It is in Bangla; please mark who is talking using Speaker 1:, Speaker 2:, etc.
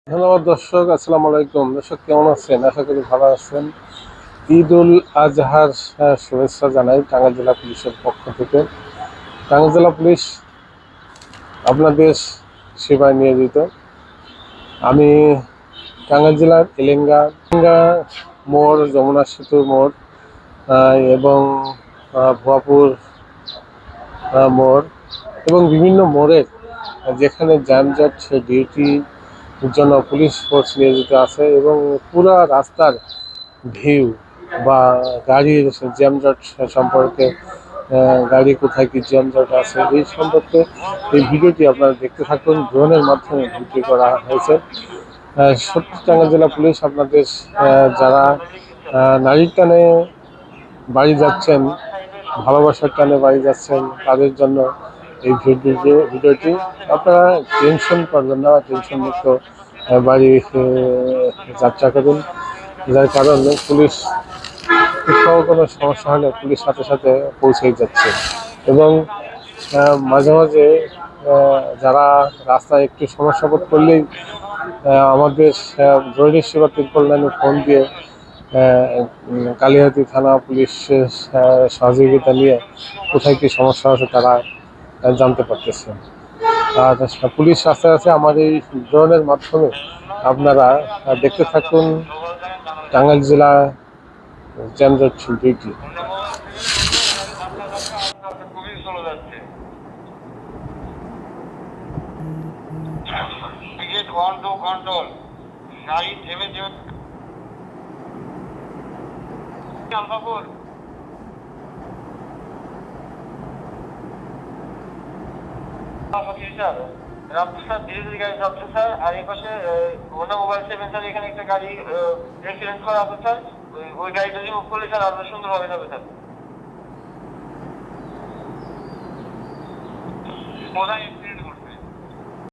Speaker 1: ধন্যবাদ দর্শক, আসসালামু আলাইকুম। দর্শক কেমন আছেন? আশা করি ভালো আছেন। ঈদ উল আজহার শুভেচ্ছা জানাই টাঙ্গাইল জেলা পুলিশের পক্ষ থেকে। টাঙ্গাইল জেলা পুলিশ আপনাদের সেবায় নিয়োজিত। আমি টাঙ্গাইল জেলার এলেঙ্গা মোড়, যমুনা সেতু মোড় এবং ভুয়াপুর মোড় এবং বিভিন্ন মোড়ের যেখানে যানজট ডিউটি জন্য পুলিশ ফোর্স নিয়োজিত আছে এবং পুরা রাস্তার ভিউ বা গাড়ির জ্যামজট সম্পর্কে, গাড়ি কোথায় কি জ্যামজট আছে এই সম্পর্কে এই ভিডিওটি আপনারা দেখতে থাকুন। ড্রোনের মাধ্যমে ভিডিও করা হয়েছে। সত্যি টাঙ্গাইল জেলা পুলিশ আপনাদের যারা নারীর টানে বাড়ি যাচ্ছেন, ভালোবাসার টানে বাড়ি যাচ্ছেন, তাদের জন্য এই ভিডিওটি। আপনারা টেনশন করবেন না, টেনশন মুক্ত বাড়ি যাত্রা করুন। যার কারণে পুলিশ কোথাও কোনো সমস্যা হলে পুলিশ সাথে সাথে পৌঁছেই যাচ্ছে এবং মাঝে মাঝে যারা রাস্তায় একটু সমস্যা বোধ করলেই আমাদের জরুরি সেবা ত্রিপল লাইনে ফোন দিয়ে কালিহাতী থানা পুলিশের সহযোগিতা নিয়ে কোথায় কী সমস্যা আছে তারা জানতে পারতেছে। আর পুলিশ আস্তে আস্তে আমার এই ড্রোনের মাধ্যমে আপনারা দেখতে থাকুন টাঙ্গাইল জেলা যানজট ডিউটি।
Speaker 2: কন্ট্রোল গাড়ি থেমে থেমে আলফাপুর রাস্তা ধীরে ধীরে গাড়ি যাচ্ছে স্যার। আর এই পাশে হোন্ডা মোবাইল 7 স্যার, এখানে একটা গাড়ি অ্যাক্সিডেন্ট করা আছে স্যার। ওই গাড়িটা রিমুভ করলে স্যার আরো সুন্দরভাবে যাবে স্যার। কোথায়